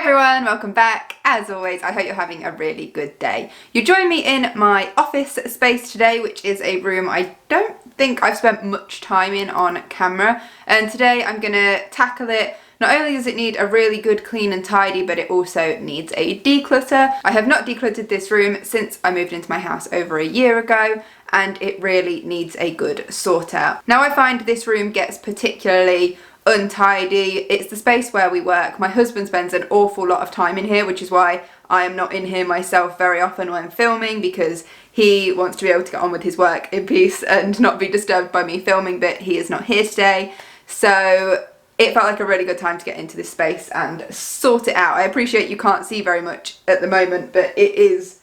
Everyone, welcome back. As always, I hope you're having a really good day. You join me in my office space today, which is a room I don't think I've spent much time in on camera, and today I'm gonna tackle it. Not only does it need a really good clean and tidy, but it also needs a declutter. I have not decluttered this room since I moved into my house over a year ago, and it really needs a good sort out. Now I find this room gets particularly untidy. It's the space where we work. My husband spends an awful lot of time in here, which is why I am not in here myself very often when filming, because he wants to be able to get on with his work in peace and not be disturbed by me filming, but he is not here today. So it felt like a really good time to get into this space and sort it out. I appreciate you can't see very much at the moment, but it is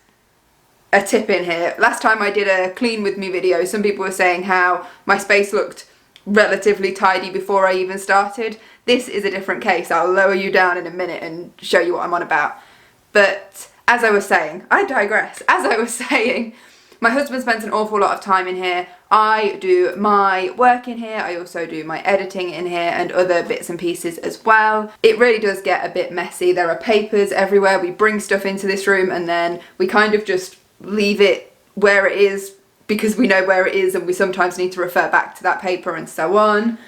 a tip in here. Last time I did a clean with me video, some people were saying how my space looked relatively tidy before I even started. This is a different case. I'll lower you down in a minute and show you what I'm on about. But as I was saying, I digress. As I was saying, my husband spends an awful lot of time in here. I do my work in here. I also do my editing in here and other bits and pieces as well. It really does get a bit messy. There are papers everywhere. We bring stuff into this room and then we kind of just leave it where it is because we know where it is, and we sometimes need to refer back to that paper and so on.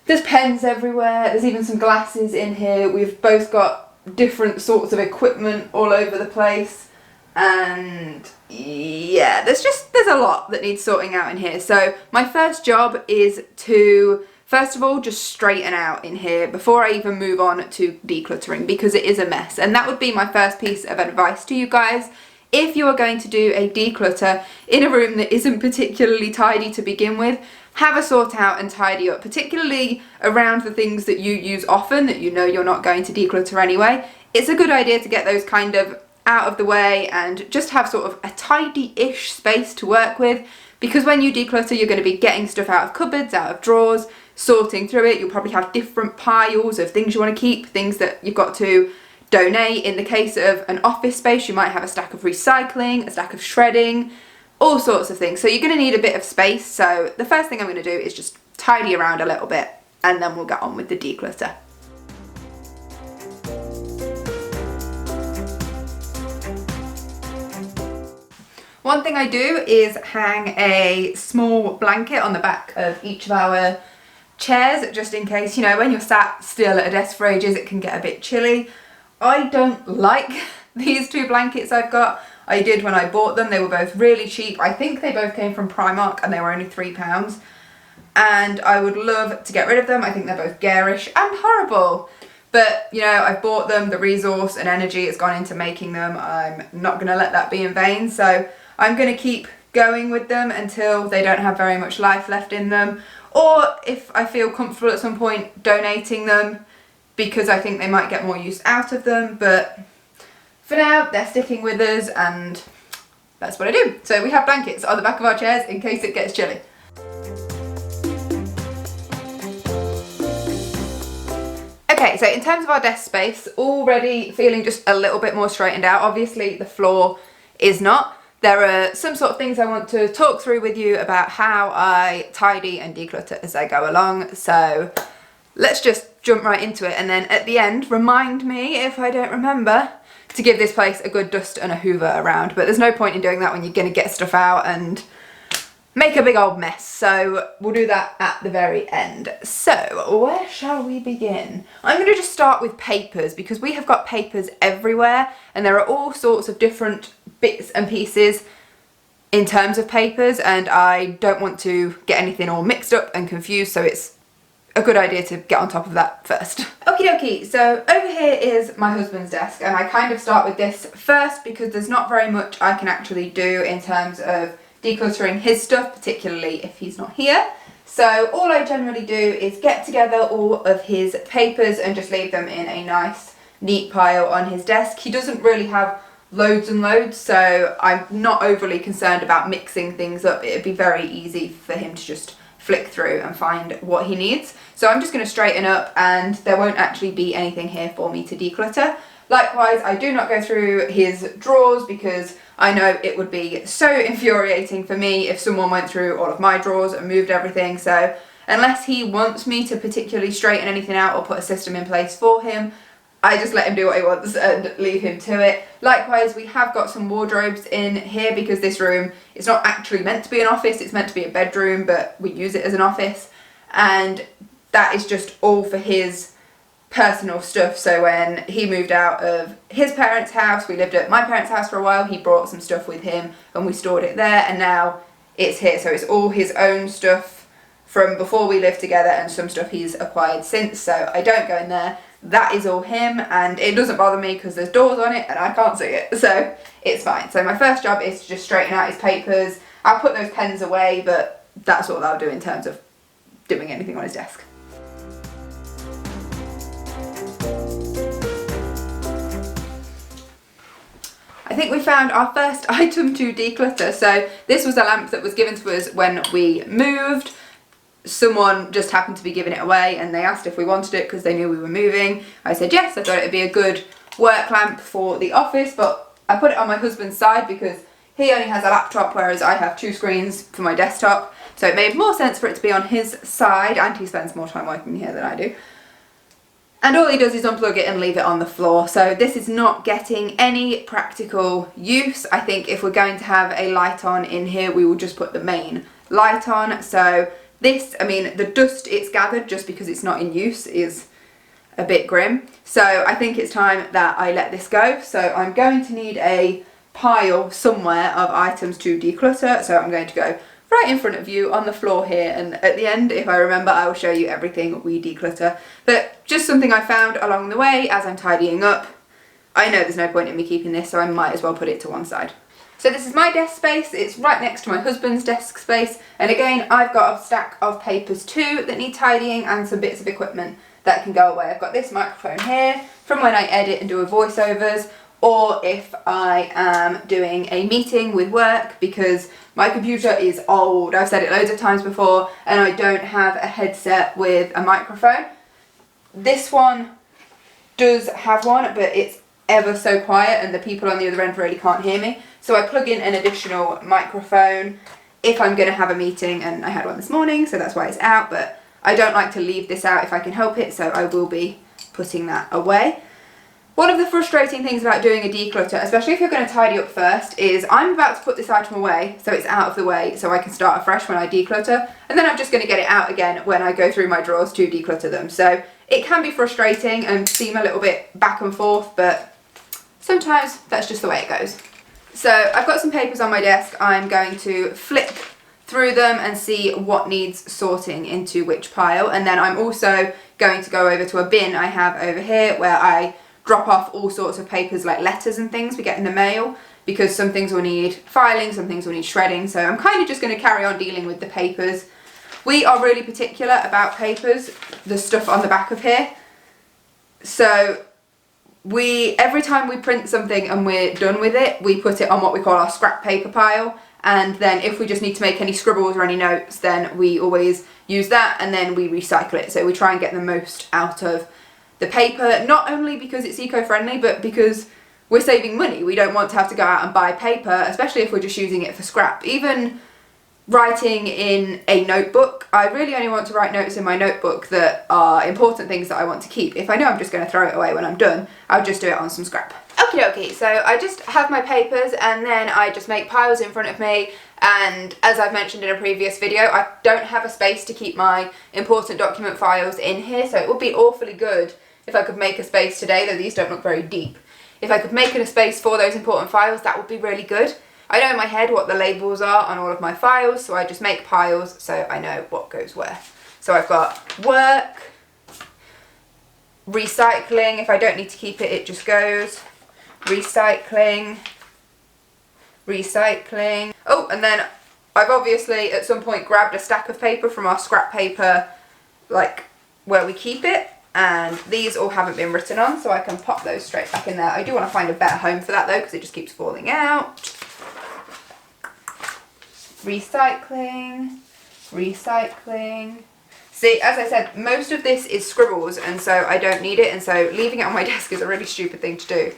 There's pens everywhere. There's even some glasses in here. We've both got different sorts of equipment all over the place. And yeah, there's a lot that needs sorting out in here. So my first job is to, first of all, just straighten out in here before I even move on to decluttering, because it is a mess. And that would be my first piece of advice to you guys. If you are going to do a declutter in a room that isn't particularly tidy to begin with, have a sort out and tidy up, particularly around the things that you use often that you know you're not going to declutter anyway. It's a good idea to get those kind of out of the way and just have sort of a tidy-ish space to work with, because when you declutter you're going to be getting stuff out of cupboards, out of drawers, sorting through it. You'll probably have different piles of things you want to keep, things that you've got to donate. In the case of an office space, you might have a stack of recycling, a stack of shredding, all sorts of things. So you're going to need a bit of space. So the first thing I'm going to do is just tidy around a little bit, and then we'll get on with the declutter. One thing I do is hang a small blanket on the back of each of our chairs, just in case, you know, when you're sat still at a desk for ages, it can get a bit chilly. I don't like these two blankets I've got. I did when I bought them. They were both really cheap. I think they both came from Primark and they were only £3. And I would love to get rid of them. I think they're both garish and horrible. But, you know, I've bought them. The resource and energy has gone into making them. I'm not going to let that be in vain. So I'm going to keep going with them until they don't have very much life left in them. Or if I feel comfortable at some point donating them, because I think they might get more use out of them. But for now, they're sticking with us, and that's what I do. So we have blankets on the back of our chairs in case it gets chilly. Okay, so in terms of our desk space, already feeling just a little bit more straightened out. Obviously the floor is not. There are some sort of things I want to talk through with you about how I tidy and declutter as I go along. So let's just jump right into it, and then at the end, remind me, if I don't remember, to give this place a good dust and a hoover around. But there's no point in doing that when you're going to get stuff out and make a big old mess. So we'll do that at the very end. So where shall we begin? I'm going to just start with papers, because we have got papers everywhere, and there are all sorts of different bits and pieces in terms of papers, and I don't want to get anything all mixed up and confused, so it's a good idea to get on top of that first. Okie dokie, so over here is my husband's desk, and I kind of start with this first because there's not very much I can actually do in terms of decluttering his stuff, particularly if he's not here. So all I generally do is get together all of his papers and just leave them in a nice neat pile on his desk. He doesn't really have loads and loads, so I'm not overly concerned about mixing things up. It'd be very easy for him to just flick through and find what he needs. So I'm just going to straighten up, and there won't actually be anything here for me to declutter. Likewise, I do not go through his drawers because I know it would be so infuriating for me if someone went through all of my drawers and moved everything. So unless he wants me to particularly straighten anything out or put a system in place for him, I just let him do what he wants and leave him to it. Likewise, we have got some wardrobes in here because this room is not actually meant to be an office, it's meant to be a bedroom, but we use it as an office. And that is just all for his personal stuff. So when he moved out of his parents' house, we lived at my parents' house for a while, he brought some stuff with him and we stored it there, and now it's here. So it's all his own stuff from before we lived together and some stuff he's acquired since, so I don't go in there. That is all him, and it doesn't bother me because there's doors on it and I can't see it, so it's fine. So my first job is to just straighten out his papers. I'll put those pens away, but that's all I'll do in terms of doing anything on his desk. I think we found our first item to declutter. So this was a lamp that was given to us when we moved. Someone just happened to be giving it away and they asked if we wanted it because they knew we were moving. I said yes, I thought it would be a good work lamp for the office, but I put it on my husband's side because he only has a laptop, whereas I have 2 screens for my desktop. So it made more sense for it to be on his side, and he spends more time working here than I do. And all he does is unplug it and leave it on the floor. So this is not getting any practical use. I think if we're going to have a light on in here, we will just put the main light on. So this, I mean, the dust it's gathered just because it's not in use is a bit grim. So I think it's time that I let this go. So I'm going to need a pile somewhere of items to declutter. So I'm going to go right in front of you on the floor here, and at the end, if I remember, I will show you everything we declutter. But just something I found along the way as I'm tidying up. I know there's no point in me keeping this, so I might as well put it to one side. So this is my desk space. It's right next to my husband's desk space, and again I've got a stack of papers too that need tidying and some bits of equipment that can go away. I've got this microphone here from when I edit and do voiceovers, or if I am doing a meeting with work, because my computer is old. I've said it loads of times before, and I don't have a headset with a microphone. This one does have one, but it's ever so quiet and the people on the other end really can't hear me. So I plug in an additional microphone if I'm going to have a meeting, and I had one this morning, so that's why it's out, but I don't like to leave this out if I can help it, so I will be putting that away. One of the frustrating things about doing a declutter, especially if you're going to tidy up first, is I'm about to put this item away so it's out of the way so I can start afresh when I declutter, and then I'm just going to get it out again when I go through my drawers to declutter them. So it can be frustrating and seem a little bit back and forth, but sometimes that's just the way it goes. So I've got some papers on my desk. I'm going to flip through them and see what needs sorting into which pile, and then I'm also going to go over to a bin I have over here where I drop off all sorts of papers like letters and things we get in the mail, because some things will need filing, some things will need shredding, so I'm kind of just going to carry on dealing with the papers. We are really particular about papers, the stuff on the back of here. So every time we print something and we're done with it, we put it on what we call our scrap paper pile, and then if we just need to make any scribbles or any notes, then we always use that, and then we recycle it. So we try and get the most out of the paper, not only because it's eco-friendly, but because we're saving money. We don't want to have to go out and buy paper, especially if we're just using it for scrap. Even writing in a notebook, I really only want to write notes in my notebook that are important things that I want to keep. If I know I'm just going to throw it away when I'm done, I'll just do it on some scrap. Okie dokie, so I just have my papers and then I just make piles in front of me, and as I've mentioned in a previous video, I don't have a space to keep my important document files in here, so it would be awfully good if I could make a space today, though these don't look very deep. If I could make a space for those important files, that would be really good. I know in my head what the labels are on all of my files, so I just make piles so I know what goes where. So I've got work, recycling, if I don't need to keep it, it just goes, recycling, recycling. Oh, and then I've obviously at some point grabbed a stack of paper from our scrap paper, like where we keep it, and these all haven't been written on, so I can pop those straight back in there. I do want to find a better home for that though, because it just keeps falling out. Recycling, recycling. See, as I said, most of this is scribbles, and so I don't need it, and so leaving it on my desk is a really stupid thing to do.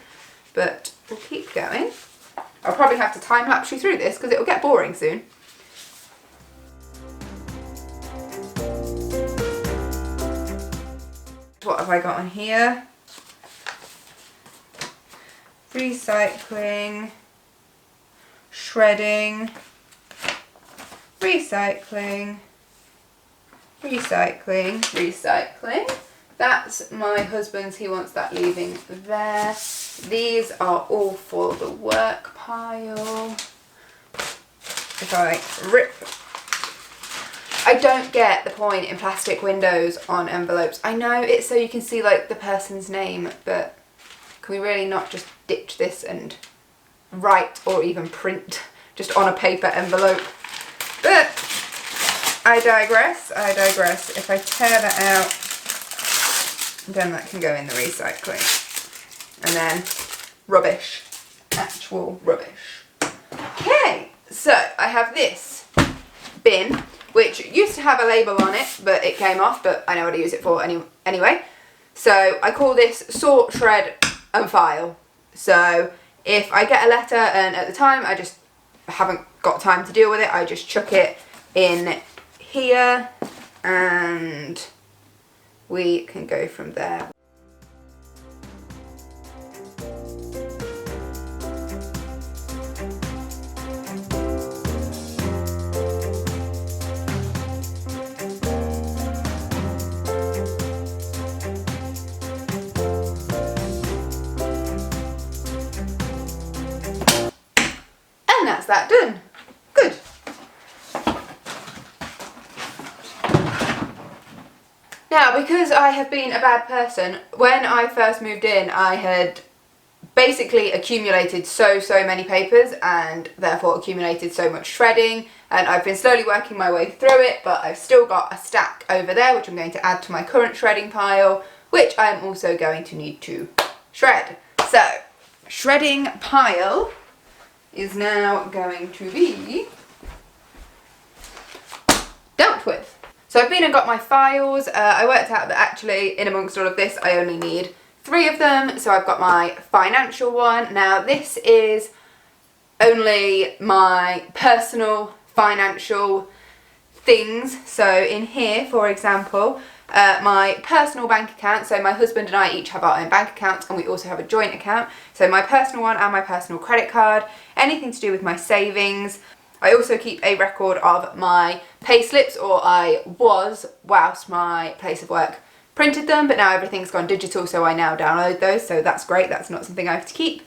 But we'll keep going. I'll probably have to time-lapse you through this because it will get boring soon. What have I got on here? recycling, shredding, recycling, recycling, recycling. That's my husband's, he wants that leaving there. These are all for the work pile. If I rip, I don't get the point in plastic windows on envelopes. I know it's so you can see like the person's name, but can we really not just ditch this and write or even print just on a paper envelope? But I digress, I digress. If I tear that out, then that can go in the recycling. And then rubbish, actual rubbish. Okay, so I have this bin, which used to have a label on it, but it came off, but I know what to use it for anyway. So I call this sort, shred and file. So if I get a letter and at the time I just haven't got time to deal with it, I just chuck it in here and we can go from there. And that's that done. Good. Now, because I have been a bad person, when I first moved in, I had basically accumulated so many papers and therefore accumulated so much shredding, and I've been slowly working my way through it, but I've still got a stack over there which I'm going to add to my current shredding pile, which I'm also going to need to shred. So, shredding pile is now going to be dealt with. So I've been and got my files. I worked out that actually in amongst all of this I only need 3 of them. So I've got my financial one. Now this is only my personal financial things. So in here, for example, my personal bank account. So my husband and I each have our own bank accounts, and we also have a joint account. So my personal one and my personal credit card, anything to do with my savings. I also keep a record of my pay slips, or I was, whilst my place of work printed them, but now everything's gone digital, so I now download those, so that's great. That's not something I have to keep.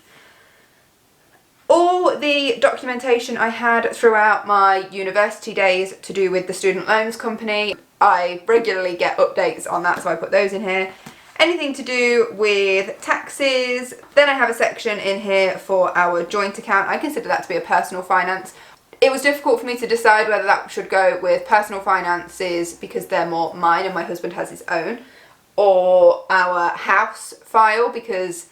All the documentation I had throughout my university days to do with the student loans company, I regularly get updates on that, so I put those in here. Anything to do with taxes, then I have a section in here for our joint account. I consider that to be a personal finance. It was difficult for me to decide whether that should go with personal finances because they're more mine and my husband has his own, or our house file because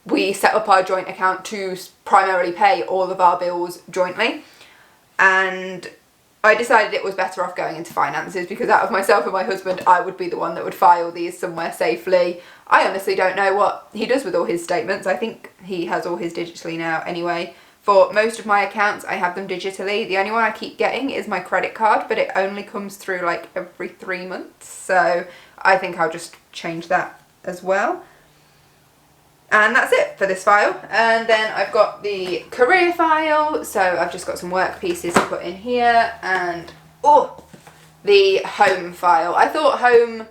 we set up our joint account to primarily pay all of our bills jointly. And I decided it was better off going into finances because out of myself and my husband, I would be the one that would file these somewhere safely. I honestly don't know what he does with all his statements. I think he has all his digitally now anyway. For most of my accounts, I have them digitally. The only one I keep getting is my credit card, but it only comes through like every 3 months. So I think I'll just change that as well. And that's it for this file. And then I've got the career file. So I've just got some work pieces to put in here. And, the home file. I thought home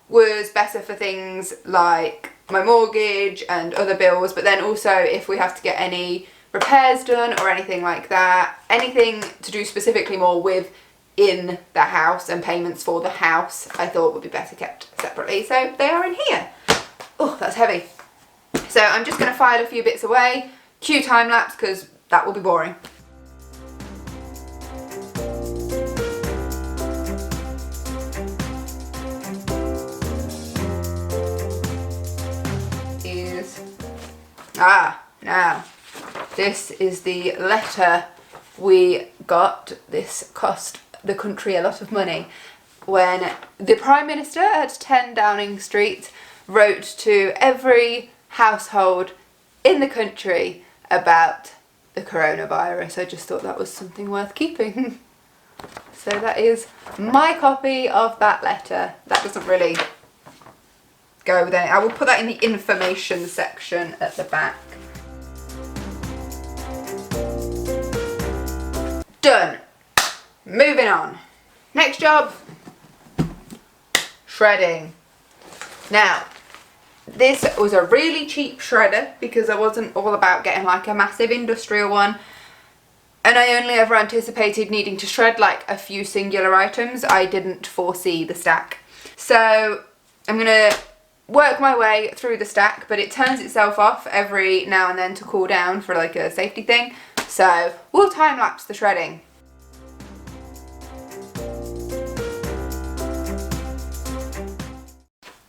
was better for things like my mortgage and other bills, but then also if we have to get any repairs done or anything like that, anything to do specifically more with in the house and payments for the house, I thought would be better kept separately. So they are in here. Oh, that's heavy. So I'm just going to file a few bits away, cue time lapse because that will be boring. Now this is the letter we got. This cost the country a lot of money when the Prime Minister at 10 Downing Street wrote to every household in the country about the coronavirus. I just thought that was something worth keeping. So that is my copy of that letter. That doesn't really go with any. I will put that in the information section at the back. Done. Moving on. Next job, shredding. Now, this was a really cheap shredder because I wasn't all about getting like a massive industrial one. And I only ever anticipated needing to shred like a few singular items. I didn't foresee the stack. So I'm gonna work my way through the stack, but it turns itself off every now and then to cool down for like a safety thing. So we'll time lapse the shredding.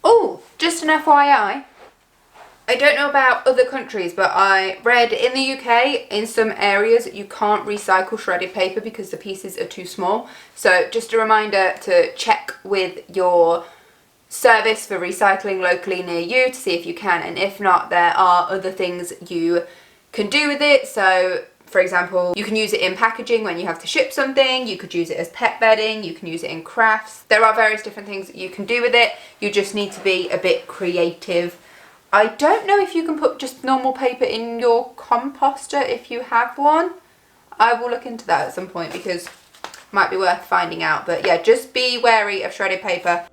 Oh, just an FYI, I don't know about other countries, but I read in the UK, in some areas, you can't recycle shredded paper because the pieces are too small. So just a reminder to check with your service for recycling locally near you to see if you can, and if not, there are other things you can do with it. So for example, you can use it in packaging when you have to ship something, you could use it as pet bedding, you can use it in crafts. There are various different things that you can do with it. You just need to be a bit creative. I don't know if you can put just normal paper in your composter if you have one. I will look into that at some point because it might be worth finding out. But yeah, just be wary of shredded paper.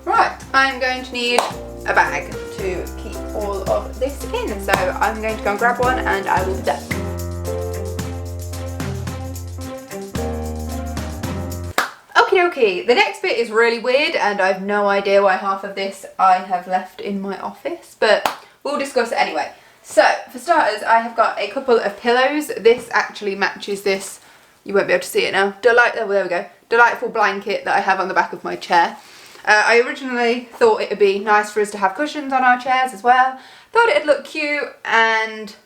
Right, I'm going to need a bag to keep all of this in. So I'm going to go and grab one and I will be done. Okay, the next bit is really weird and I've no idea why half of this I have left in my office, but we'll discuss it anyway. So for starters, I have got a couple of pillows. This actually matches this, you won't be able to see it now, there we go, delightful blanket that I have on the back of my chair. I originally thought it would be nice for us to have cushions on our chairs as well. Thought it'd look cute, and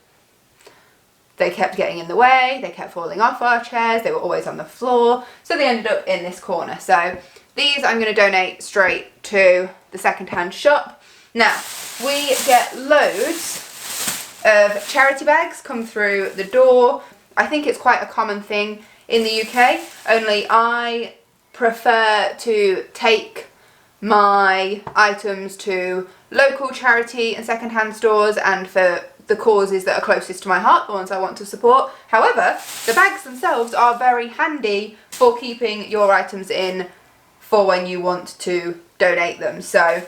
they kept getting in the way, they kept falling off our chairs, they were always on the floor, so they ended up in this corner. So these I'm going to donate straight to the second-hand shop. Now, we get loads of charity bags come through the door. I think it's quite a common thing in the UK, only I prefer to take my items to local charity and second-hand stores and for the causes that are closest to my heart, the ones I want to support. However, the bags themselves are very handy for keeping your items in for when you want to donate them. So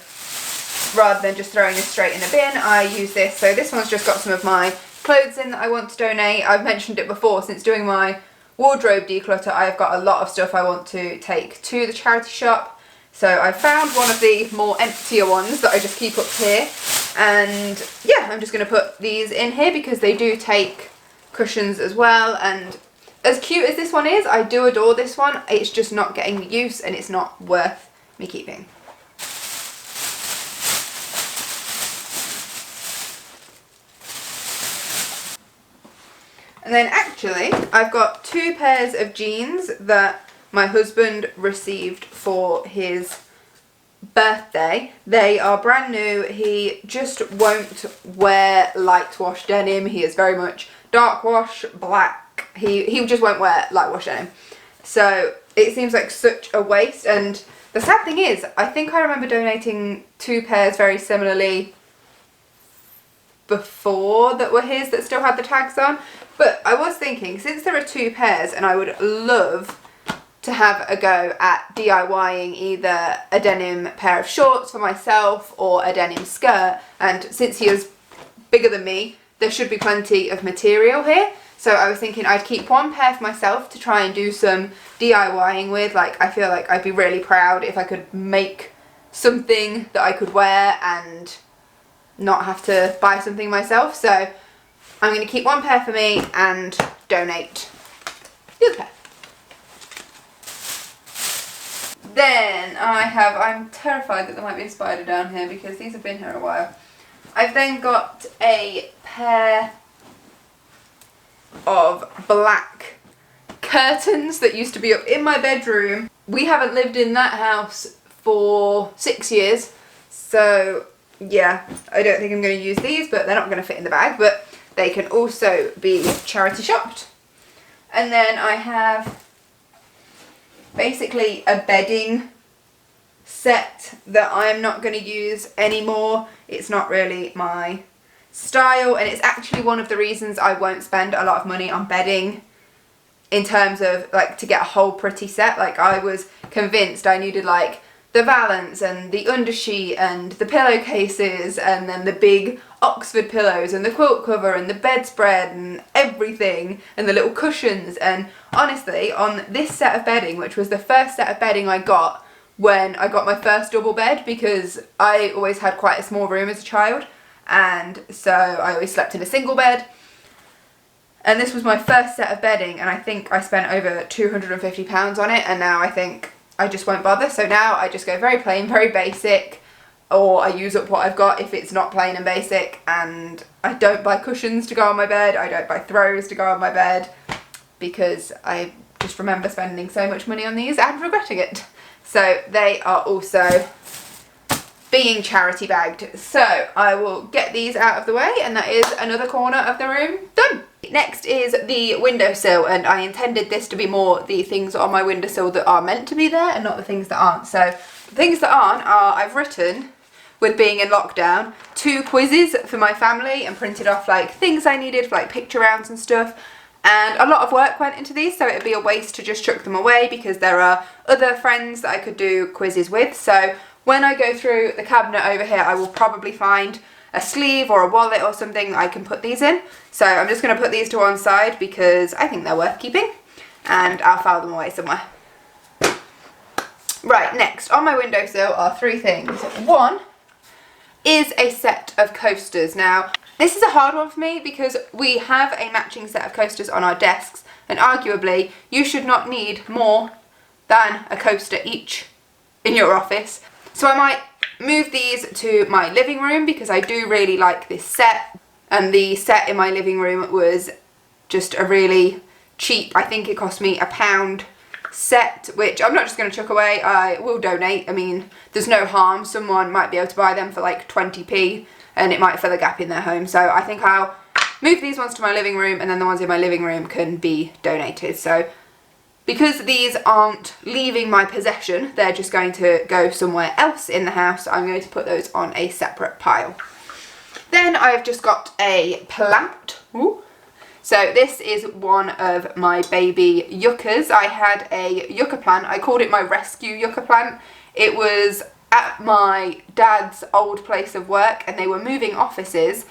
rather than just throwing this straight in a bin, I use this. So this one's just got some of my clothes in that I want to donate. I've mentioned it before, since doing my wardrobe declutter, I've got a lot of stuff I want to take to the charity shop. So I found one of the more emptier ones that I just keep up here, and yeah, I'm just going to put these in here because they do take cushions as well. And as cute as this one is, I do adore this one, it's just not getting the use and it's not worth me keeping. And then actually, I've got two pairs of jeans that my husband received for his birthday. They are brand new. He just won't wear light wash denim. He is very much dark wash, black. He just won't wear light wash denim. So it seems like such a waste. And the sad thing is, I think I remember donating two pairs very similarly before that were his that still had the tags on. But I was thinking, since there are two pairs and I would love to have a go at DIYing either a denim pair of shorts for myself or a denim skirt, and since he is bigger than me, there should be plenty of material here. So I was thinking I'd keep one pair for myself to try and do some DIYing with. Like, I feel like I'd be really proud if I could make something that I could wear and not have to buy something myself. So I'm going to keep one pair for me and donate the other pair. Then I'm terrified that there might be a spider down here because these have been here a while. I've then got a pair of black curtains that used to be up in my bedroom. We haven't lived in that house for 6 years, so yeah, I don't think I'm going to use these, but they're not going to fit in the bag, but they can also be charity shopped. And then I have basically a bedding set that I'm not going to use anymore. It's not really my style, and it's actually one of the reasons I won't spend a lot of money on bedding in terms of like to get a whole pretty set. Like I was convinced I needed like the valance and the undersheet and the pillowcases and then the big Oxford pillows and the quilt cover and the bedspread and everything and the little cushions. And honestly, on this set of bedding, which was the first set of bedding I got when I got my first double bed, because I always had quite a small room as a child, and so I always slept in a single bed. And this was my first set of bedding, and I think I spent over £250 on it, and now I think I just won't bother. So now I just go very plain, very basic, or I use up what I've got if it's not plain and basic, and I don't buy cushions to go on my bed, I don't buy throws to go on my bed, because I just remember spending so much money on these and regretting it. So they are also being charity bagged. So I will get these out of the way, and that is another corner of the room done. Next is the windowsill, and I intended this to be more the things on my windowsill that are meant to be there and not the things that aren't. So the things that aren't are, I've written, with being in lockdown, 2 quizzes for my family and printed off like things I needed for like picture rounds and stuff. And a lot of work went into these, so it'd be a waste to just chuck them away because there are other friends that I could do quizzes with. So when I go through the cabinet over here, I will probably find a sleeve or a wallet or something that I can put these in. So I'm just going to put these to one side because I think they're worth keeping, and I'll file them away somewhere. Right, next on my windowsill are 3 things. One is a set of coasters. Now, this is a hard one for me because we have a matching set of coasters on our desks, and arguably you should not need more than a coaster each in your office. So I might move these to my living room because I do really like this set, and the set in my living room was just a really cheap, I think it cost me £1 set, which I'm not just going to chuck away, I will donate. I mean, there's no harm, someone might be able to buy them for like 20p and it might fill a gap in their home. So I think I'll move these ones to my living room, and then the ones in my living room can be donated. So because these aren't leaving my possession, they're just going to go somewhere else in the house, I'm going to put those on a separate pile. Then I've just got a plant. Ooh. So this is one of my baby yuccas. I had a yucca plant. I called it my rescue yucca plant. It was at my dad's old place of work, and they were moving offices,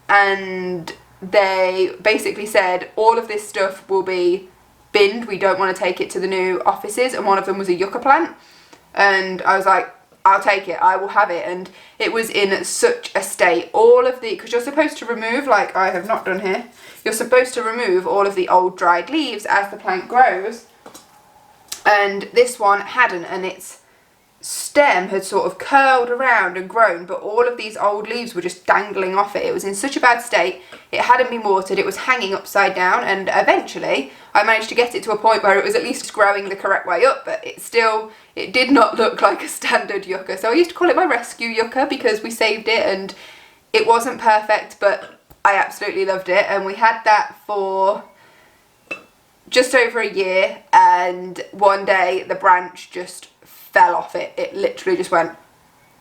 and they basically said all of this stuff will be binned, we don't want to take it to the new offices, and one of them was a yucca plant, and I was like, I'll take it, I will have it. And it was in such a state, all of the, because you're supposed to remove, like I have not done here, you're supposed to remove all of the old dried leaves as the plant grows, and this one hadn't, and its stem had sort of curled around and grown, but all of these old leaves were just dangling off it. It was in such a bad state, it hadn't been watered, it was hanging upside down, and eventually I managed to get it to a point where it was at least growing the correct way up, but it did not look like a standard yucca. So I used to call it my rescue yucca because we saved it, and it wasn't perfect, but I absolutely loved it. And we had that for just over a year, and one day the branch just fell off it. It literally just went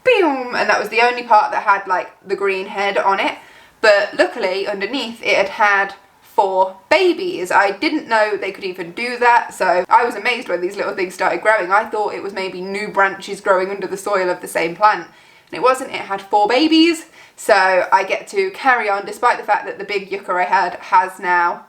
boom, and that was the only part that had like the green head on it. But luckily underneath it had had 4 babies. I didn't know they could even do that, so I was amazed when these little things started growing. I thought it was maybe new branches growing under the soil of the same plant, and it wasn't. It had 4 babies, so I get to carry on despite the fact that the big yucca I had has now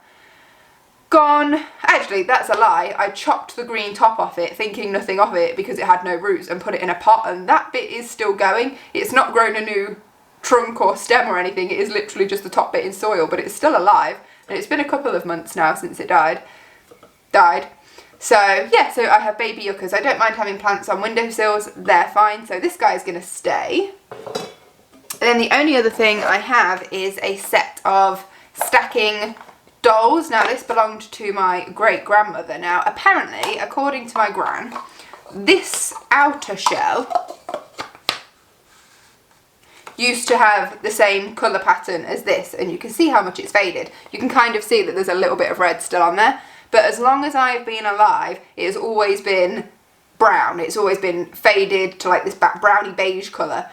gone. Actually, that's a lie. I chopped the green top off it thinking nothing of it because it had no roots, and put it in a pot, and that bit is still going. It's not grown a new trunk or stem or anything, it is literally just the top bit in soil, but it's still alive, and it's been a couple of months now since it died. So yeah, so I have baby yuccas. I don't mind having plants on windowsills, they're fine. So this guy's gonna stay. And then the only other thing I have is a set of stacking dolls. Now this belonged to my great grandmother. Now apparently, according to my gran, this outer shell used to have the same colour pattern as this, and you can see how much it's faded. You can kind of see that there's a little bit of red still on there, but as long as I've been alive, it has always been brown. It's always been faded to like this browny beige colour,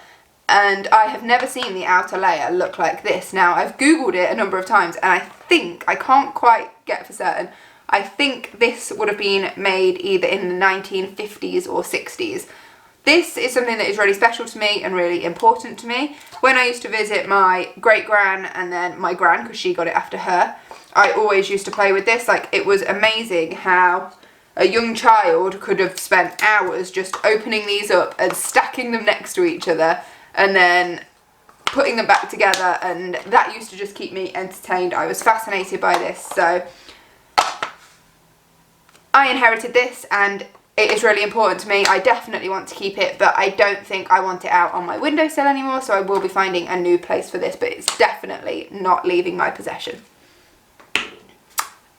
and I have never seen the outer layer look like this. Now I've googled it a number of times, and I think, I can't quite get for certain, I think this would have been made either in the 1950s or 60s. This is something that is really special to me and really important to me. When I used to visit my great-gran and then my gran, because she got it after her, I always used to play with this. Like, it was amazing how a young child could have spent hours just opening these up and stacking them next to each other and then putting them back together, and that used to just keep me entertained. I was fascinated by this, so I inherited this and it is really important to me. I definitely want to keep it, but I don't think I want it out on my windowsill anymore, so I will be finding a new place for this, but it's definitely not leaving my possession.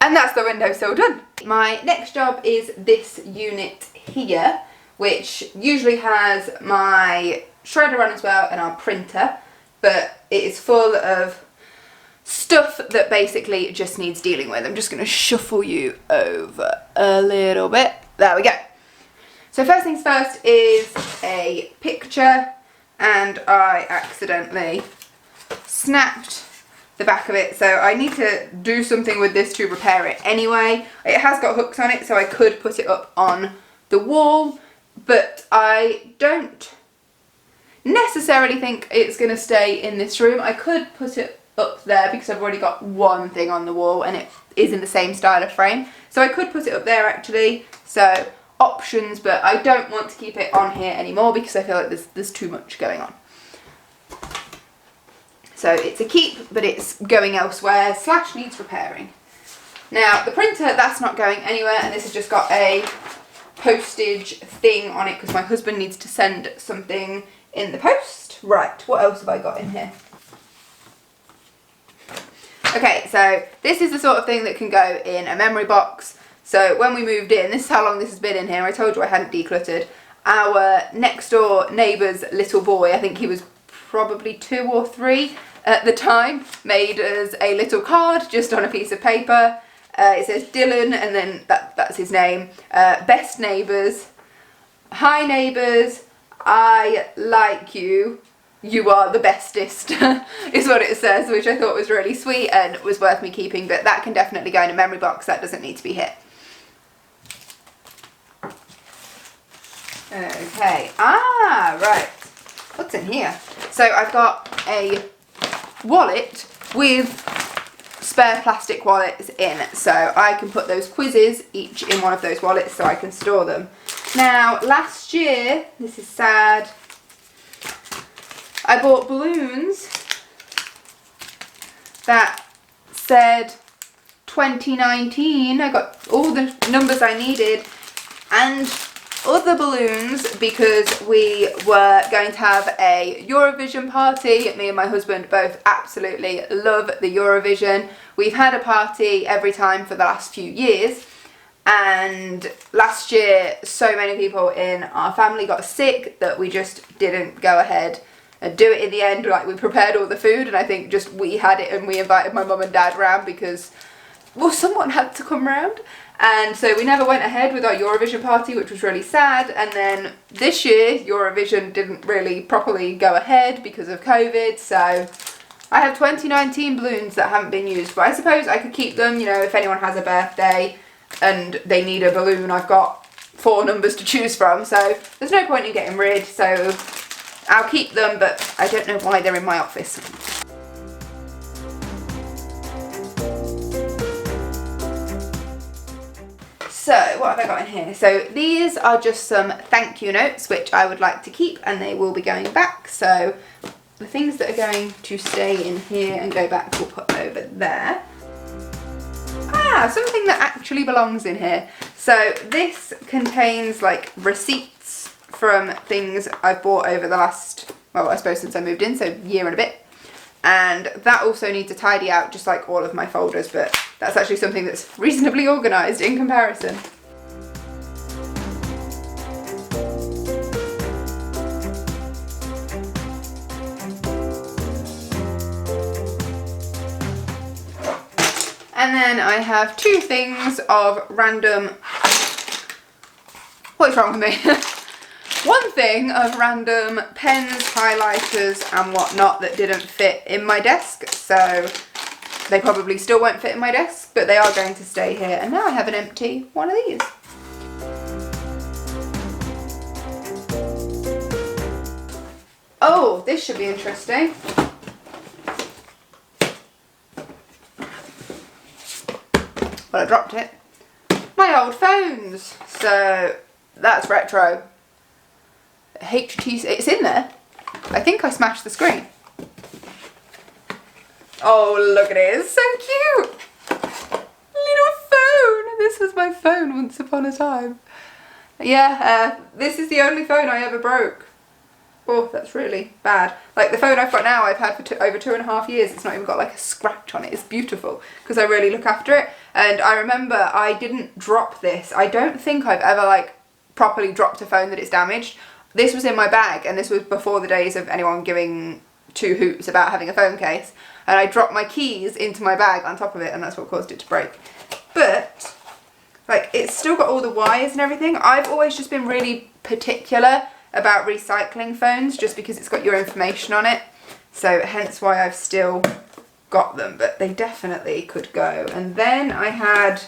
And that's the windowsill done. My next job is this unit here, which usually has my shredder on as well and our printer, but it is full of stuff that basically just needs dealing with. I'm just going to shuffle you over a little bit. There we go. So first things first is a picture, and I accidentally snapped the back of it, so I need to do something with this to repair it anyway. It has got hooks on it, so I could put it up on the wall, but I don't necessarily think it's going to stay in this room. I could put it up there because I've already got one thing on the wall and it is in the same style of frame, so I could put it up there actually. So options, but I don't want to keep it on here anymore because I feel like there's too much going on. So it's a keep, but it's going elsewhere / needs repairing. Now the printer, that's not going anywhere, and this has just got a postage thing on it because my husband needs to send something in the post. Right, what else have I got in here? Okay, so this is the sort of thing that can go in a memory box. So when we moved in, this is how long this has been in here. I told you I hadn't decluttered. Our next door neighbour's little boy, I think he was probably 2 or 3 at the time, made us a little card just on a piece of paper. It says Dylan, and then that's his name. Best neighbours. Hi neighbours, I like you. You are the bestest, is what it says, which I thought was really sweet and was worth me keeping, but that can definitely go in a memory box. That doesn't need to be here. Okay, right, what's in here? So I've got a wallet with spare plastic wallets in, so I can put those quizzes each in one of those wallets so I can store them. Now last year, this is sad, I bought balloons that said 2019. I got all the numbers I needed and other balloons because we were going to have a Eurovision party. Me and my husband both absolutely love the Eurovision. We've had a party every time for the last few years, and last year so many people in our family got sick that we just didn't go ahead and do it in the end. Like, we prepared all the food and I think just we had it and we invited my mum and dad round because, well, someone had to come round. And so we never went ahead with our Eurovision party, which was really sad. And then this year, Eurovision didn't really properly go ahead because of COVID. So I have 2019 balloons that haven't been used. But I suppose I could keep them, you know, if anyone has a birthday and they need a balloon, I've got 4 numbers to choose from. So there's no point in getting rid. So I'll keep them, but I don't know why they're in my office. So what have I got in here? So these are just some thank you notes which I would like to keep, and they will be going back. So the things that are going to stay in here and go back we'll put over there. Something that actually belongs in here. So this contains like receipts from things I've bought over the last, well, I suppose since I moved in, so year and a bit. And that also needs a tidy out, just like all of my folders, but that's actually something that's reasonably organised in comparison. And then I have 2 things of random, what is wrong with me? 1 thing of random pens, highlighters and whatnot that didn't fit in my desk. So they probably still won't fit in my desk, but they are going to stay here. And now I have an empty one of these. Oh, this should be interesting. Well, I dropped it. My old phones. So that's retro. HTC, it's in there. I think I smashed the screen. Oh, look at it, it's so cute. Little phone. This was my phone once upon a time. Yeah, this is the only phone I ever broke. Oh, that's really bad. Like the phone I've got now, I've had for over 2.5 years. It's not even got like a scratch on it. It's beautiful because I really look after it. And I remember I didn't drop this. I don't think I've ever like properly dropped a phone that it's damaged. This was in my bag, and this was before the days of anyone giving two hoots about having a phone case. And I dropped my keys into my bag on top of it, and that's what caused it to break. But like it's still got all the wires and everything. I've always just been really particular about recycling phones just because it's got your information on it. So hence why I've still got them, but they definitely could go. And then I had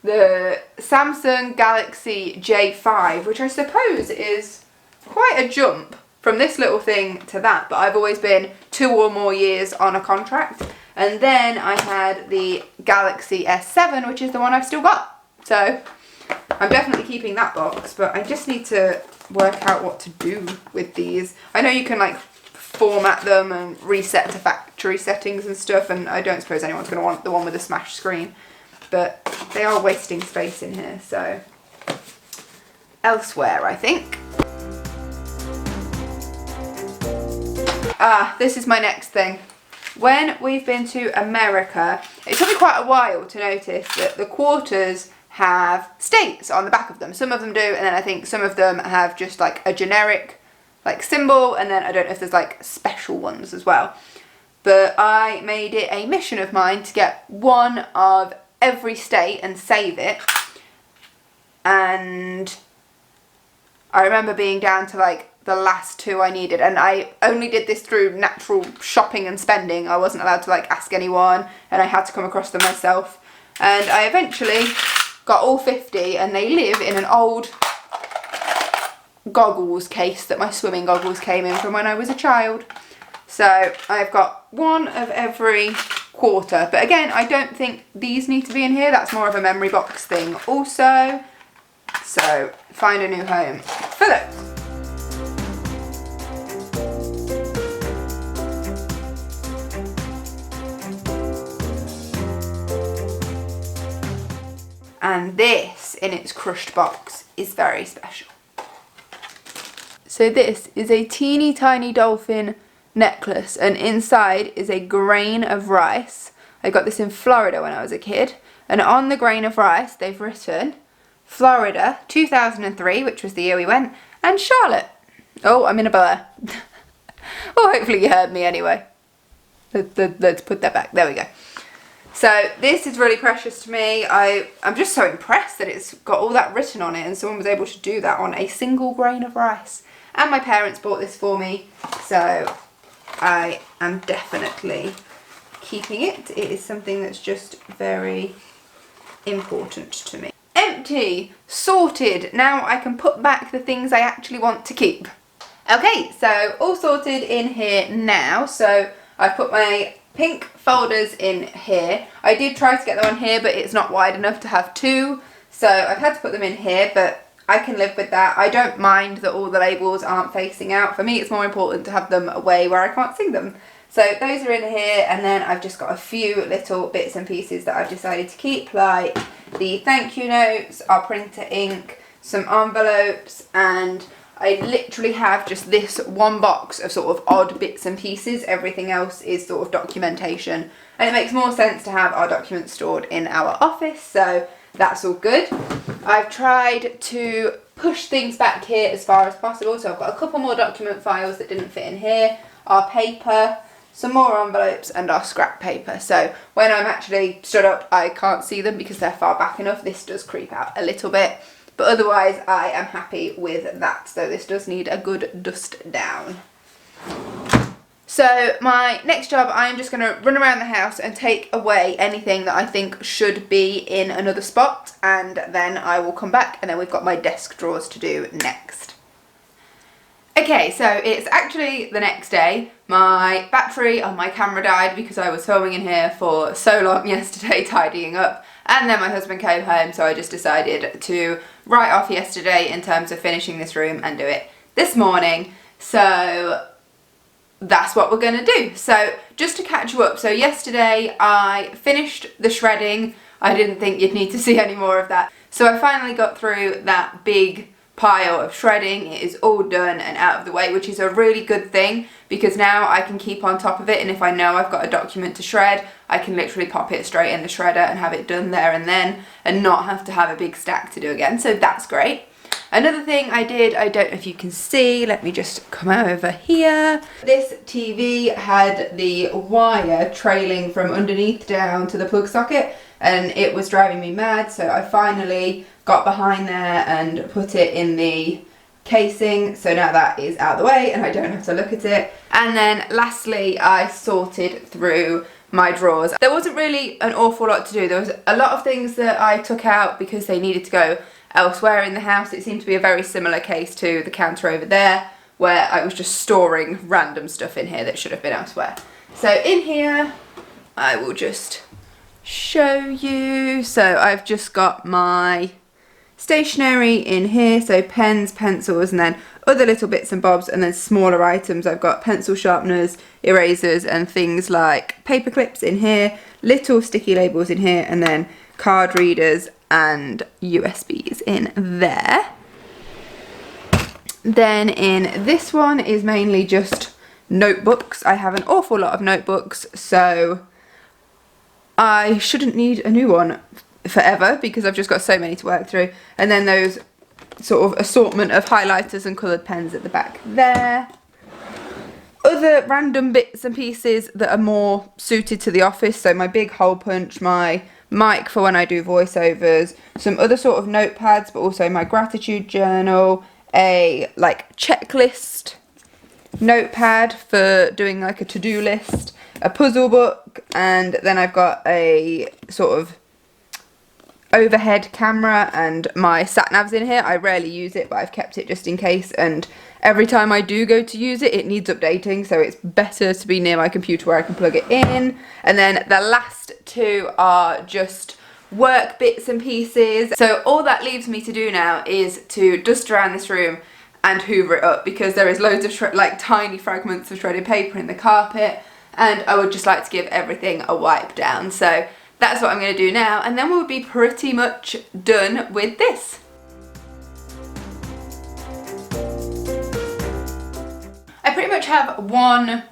the Samsung Galaxy J5, which I suppose is quite a jump from this little thing to that, but I've always been 2 or more years on a contract. And then I had the Galaxy S7, which is the one I've still got. So I'm definitely keeping that box, but I just need to work out what to do with these. I know you can like format them and reset to factory settings and stuff, and I don't suppose anyone's going to want the one with a smashed screen, but they are wasting space in here, so elsewhere I think. This is my next thing. When we've been to America, it took me quite a while to notice that the quarters have states on the back of them. Some of them do, and then I think some of them have just like a generic like symbol, and then I don't know if there's like special ones as well. But I made it a mission of mine to get one of every state and save it. And I remember being down to like the last 2 I needed, and I only did this through natural shopping and spending. I wasn't allowed to like ask anyone, and I had to come across them myself. And I eventually got all 50, and they live in an old goggles case that my swimming goggles came in from when I was a child. So I've got one of every quarter, but again I don't think these need to be in here. That's more of a memory box thing also. So find a new home for those. And this, in its crushed box, is very special. So this is a teeny tiny dolphin necklace, and inside is a grain of rice. I got this in Florida when I was a kid, and on the grain of rice they've written Florida 2003, which was the year we went, and Charlotte. Oh, I'm in a blur. Well, hopefully you heard me anyway. Let's put that back. There we go. So this is really precious to me. I'm just so impressed that it's got all that written on it, and someone was able to do that on a single grain of rice. And my parents bought this for me, so I am definitely keeping it. It is something that's just very important to me. Empty, sorted. Now I can put back the things I actually want to keep. Okay, so all sorted in here now. So I put my pink folders in here. I did try to get them on here, but it's not wide enough to have 2. So I've had to put them in here, but I can live with that. I don't mind that all the labels aren't facing out. For me, it's more important to have them away where I can't see them. So those are in here, and then I've just got a few little bits and pieces that I've decided to keep, like the thank you notes, our printer ink, some envelopes, and I literally have just this one box of sort of odd bits and pieces. Everything else is sort of documentation, and it makes more sense to have our documents stored in our office, so that's all good. I've tried to push things back here as far as possible, so I've got a couple more document files that didn't fit in here, our paper, some more envelopes, and our scrap paper. So when I'm actually stood up, I can't see them because they're far back enough. This does creep out a little bit, but otherwise I am happy with that. So this does need a good dust down. So my next job, I am just going to run around the house and take away anything that I think should be in another spot, and then I will come back, and then we've got my desk drawers to do next. Okay, so it's actually the next day. My battery on my camera died because I was filming in here for so long yesterday tidying up, and then my husband came home, so I just decided to write off yesterday in terms of finishing this room and do it this morning. So that's what we're going to do. So just to catch you up, so yesterday I finished the shredding. I didn't think you'd need to see any more of that. So I finally got through that big pile of shredding. It is all done and out of the way, which is a really good thing because now I can keep on top of it, and if I know I've got a document to shred, I can literally pop it straight in the shredder and have it done there and then, and not have to have a big stack to do again. So that's great. Another thing I did, I don't know if you can see, let me just come over here. This TV had the wire trailing from underneath down to the plug socket, and it was driving me mad, so I finally got behind there and put it in the casing, so now that is out of the way and I don't have to look at it. And then lastly, I sorted through my drawers. There wasn't really an awful lot to do. There was a lot of things that I took out because they needed to go elsewhere in the house. It seemed to be a very similar case to the counter over there, where I was just storing random stuff in here that should have been elsewhere. So in here, I will just show you. So I've just got my stationery in here, so pens, pencils, and then other little bits and bobs, and then smaller items. I've got pencil sharpeners, erasers, and things like paper clips in here, little sticky labels in here, and then card readers and USBs in there. Then in this one is mainly just notebooks. I have an awful lot of notebooks, so I shouldn't need a new one forever because I've just got so many to work through. And then those sort of assortment of highlighters and coloured pens at the back there. Other random bits and pieces that are more suited to the office, so my big hole punch, my mic for when I do voiceovers, some other sort of notepads, but also my gratitude journal, a like checklist notepad for doing like a to-do list, a puzzle book, and then I've got a sort of overhead camera and my sat navs in here. I rarely use it, but I've kept it just in case, and every time I do go to use it, it needs updating, so it's better to be near my computer where I can plug it in. And then the last two are just work bits and pieces. So all that leaves me to do now is to dust around this room and hoover it up, because there is loads of like tiny fragments of shredded paper in the carpet, and I would just like to give everything a wipe down. So that's what I'm going to do now, and then we'll be pretty much done with this. I pretty much have one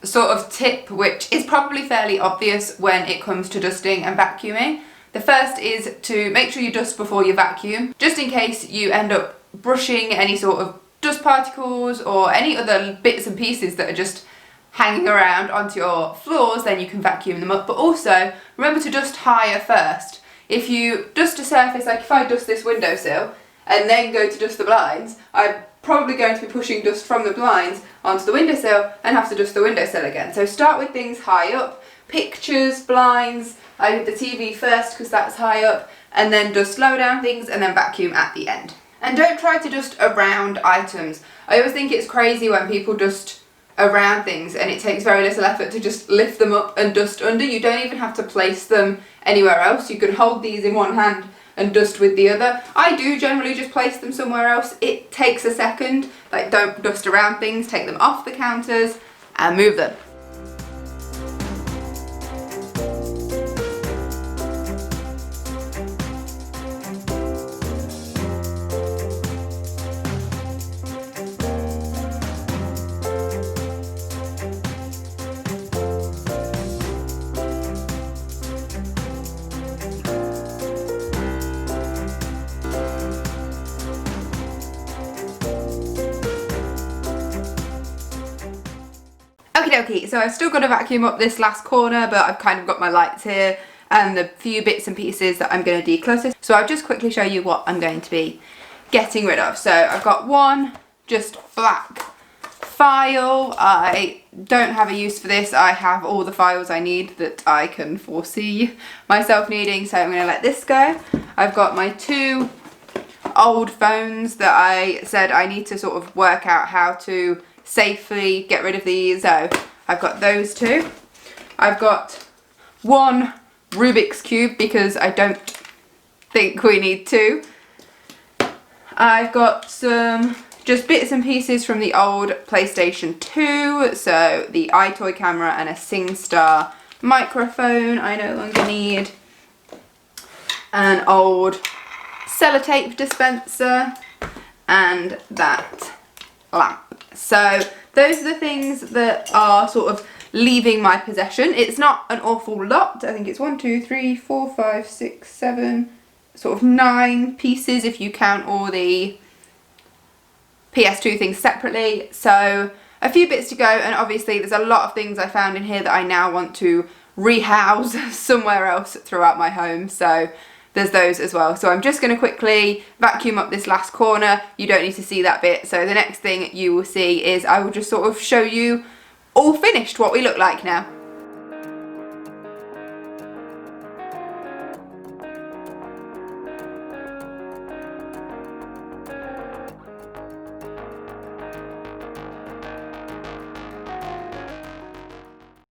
sort of tip which is probably fairly obvious when it comes to dusting and vacuuming. The first is to make sure you dust before you vacuum, just in case you end up brushing any sort of dust particles or any other bits and pieces that are just hanging around onto your floors, then you can vacuum them up. But also remember to dust higher first. If you dust a surface, like if I dust this windowsill and then go to dust the blinds, I'm probably going to be pushing dust from the blinds onto the windowsill and have to dust the windowsill again. So start with things high up, pictures, blinds. I did the TV first because that's high up, and then dust low down things and then vacuum at the end. And don't try to dust around items. I always think it's crazy when people dust around things and it takes very little effort to just lift them up and dust under. You don't even have to place them anywhere else. You can hold these in one hand and dust with the other. I do generally just place them somewhere else. It takes a second. Like, don't dust around things, take them off the counters and move them. Okay, so I've still got to vacuum up this last corner, but I've kind of got my lights here and the few bits and pieces that I'm going to declutter. So I'll just quickly show you what I'm going to be getting rid of. So I've got one just black file. I don't have a use for this. I have all the files I need that I can foresee myself needing, so I'm going to let this go. I've got my 2 old phones that I said I need to sort of work out how to safely get rid of these, so I've got those 2. I've got 1 Rubik's Cube because I don't think we need 2. I've got some just bits and pieces from the old PlayStation 2, so the iToy camera and a SingStar microphone I no longer need, an old sellotape dispenser, and that lamp. So those are the things that are sort of leaving my possession. It's not an awful lot. I think it's 1, 2, 3, 4, 5, 6, 7, sort of 9 pieces if you count all the PS2 things separately. So a few bits to go, and obviously there's a lot of things I found in here that I now want to rehouse somewhere else throughout my home, so there's those as well. So I'm just going to quickly vacuum up this last corner. You don't need to see that bit, so the next thing you will see is I will just sort of show you all finished what we look like now.